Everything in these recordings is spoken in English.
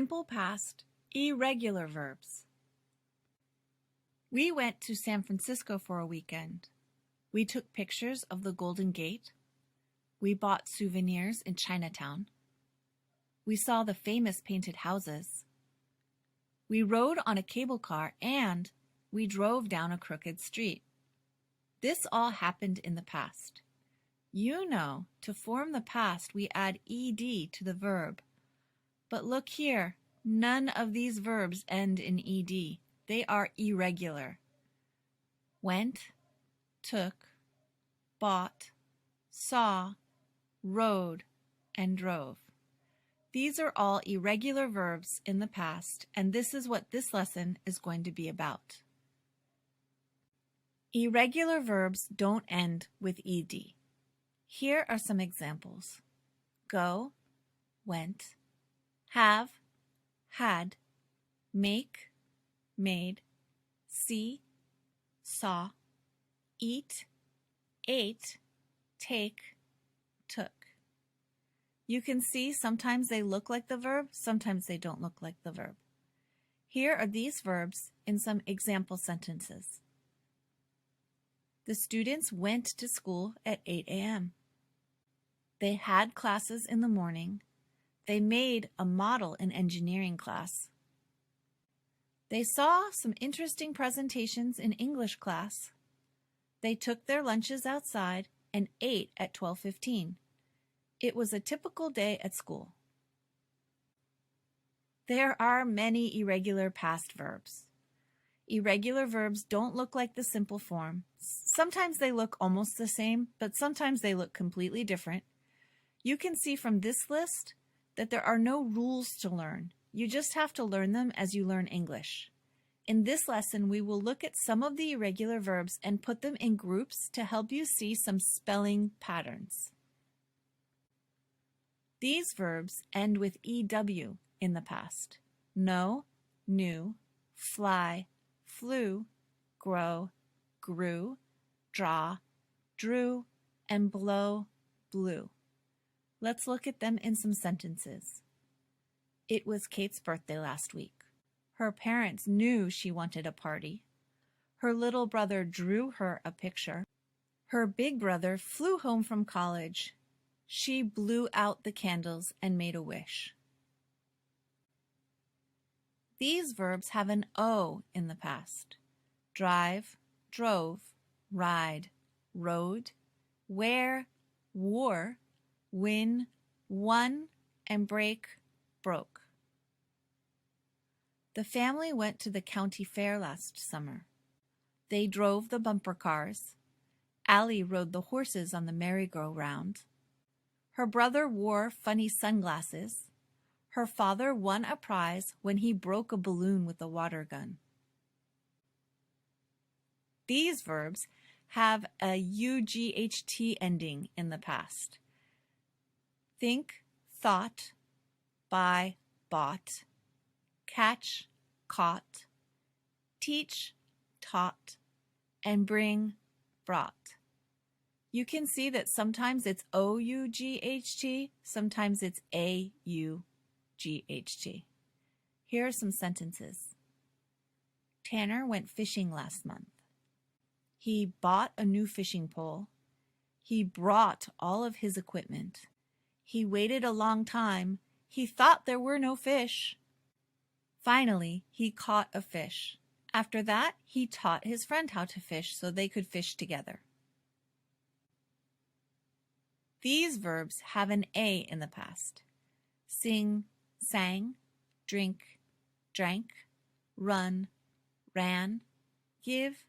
Simple past, irregular verbs. We went to San Francisco for a weekend. We took pictures of the Golden Gate. We bought souvenirs in Chinatown. We saw the famous painted houses. We rode on a cable car and we drove down a crooked street. This all happened in the past. You know, to form the past, we add ed to the verb. But look here, none of these verbs end in ed. They are irregular. Went, took, bought, saw, rode, and drove. These are all irregular verbs in the past, and this is what this lesson is going to be about. Irregular verbs don't end with ed. Here are some examples. Go, went, have, had, make, made, see, saw, eat, ate, take, took. You can see sometimes they look like the verb, sometimes they don't look like the verb. Here are these verbs in some example sentences. The students went to school at 8 a.m. They had classes in the morning. They made a model in engineering class. They saw some interesting presentations in English class. They took their lunches outside and ate at 12:15. It was a typical day at school. There are many irregular past verbs. Irregular verbs don't look like the simple form. Sometimes they look almost the same, but sometimes they look completely different. You can see from this list that there are no rules to learn. You just have to learn them as you learn English. In this lesson, we will look at some of the irregular verbs and put them in groups to help you see some spelling patterns. These verbs end with EW in the past. Know, knew, fly, flew, grow, grew, draw, drew, and blow, blew. Let's look at them in some sentences. It was Kate's birthday last week. Her parents knew she wanted a party. Her little brother drew her a picture. Her big brother flew home from college. She blew out the candles and made a wish. These verbs have an O in the past. Drive, drove, ride, rode, wear, wore, win, won, and break, broke. The family went to the county fair last summer. They drove the bumper cars. Allie rode the horses on the merry-go-round. Her brother wore funny sunglasses. Her father won a prize when he broke a balloon with a water gun. These verbs have a ught ending in the past. Think, thought, buy, bought, catch, caught, teach, taught, and bring, brought. You can see that sometimes it's O-U-G-H-T, sometimes it's A-U-G-H-T. Here are some sentences. Tanner went fishing last month. He bought a new fishing pole. He brought all of his equipment. He waited a long time. He thought there were no fish. Finally, he caught a fish. After that, he taught his friend how to fish so they could fish together. These verbs have an A in the past. Sing, sang, drink, drank, run, ran, give,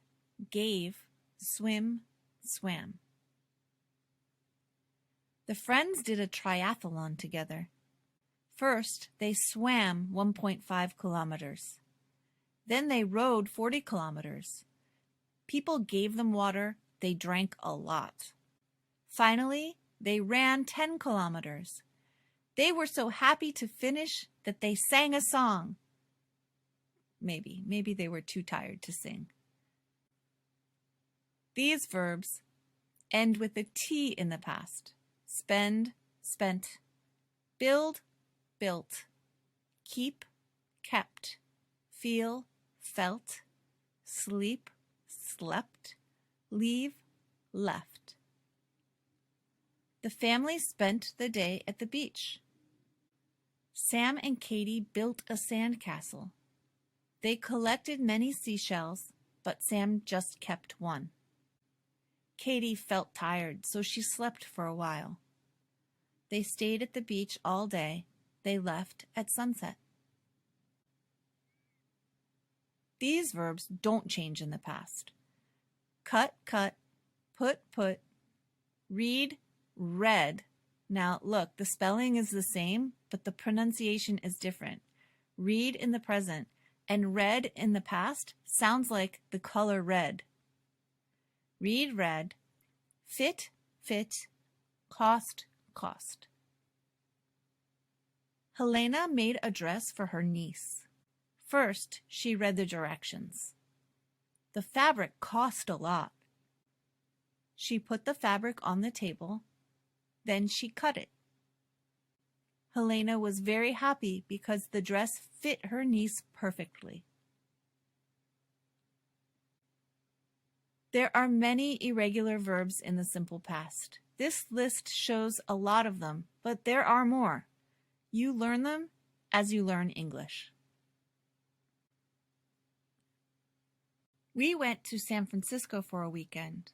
gave, swim, swam. The friends did a triathlon together. First, they swam 1.5 kilometers. Then they rode 40 kilometers. People gave them water. They drank a lot. Finally, they ran 10 kilometers. They were so happy to finish that they sang a song. Maybe they were too tired to sing. These verbs end with a T in the past. Spend, spent, build, built, keep, kept, feel, felt, sleep, slept, leave, left. The family spent the day at the beach. Sam and Katie built a sandcastle. They collected many seashells, but Sam just kept one. Katie felt tired, so she slept for a while. They stayed at the beach all day. They left at sunset. These verbs don't change in the past. Cut, cut, put, read, read. Now look, the spelling is the same, but the pronunciation is different. Read in the present and read in the past sounds like the color red. Read, read, fit, cost, cost. Helena made a dress for her niece. First, she read the directions. The fabric cost a lot. She put the fabric on the table, then she cut it. Helena was very happy because the dress fit her niece perfectly. There are many irregular verbs in the simple past. This list shows a lot of them, but there are more. You learn them as you learn English. We went to San Francisco for a weekend.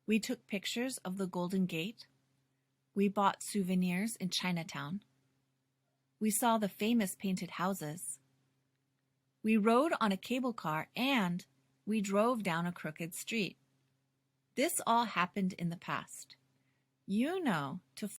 We took pictures of the Golden Gate. We bought souvenirs in Chinatown. We saw the famous painted houses. We rode on a cable car and we drove down a crooked street. This all happened in the past. You know to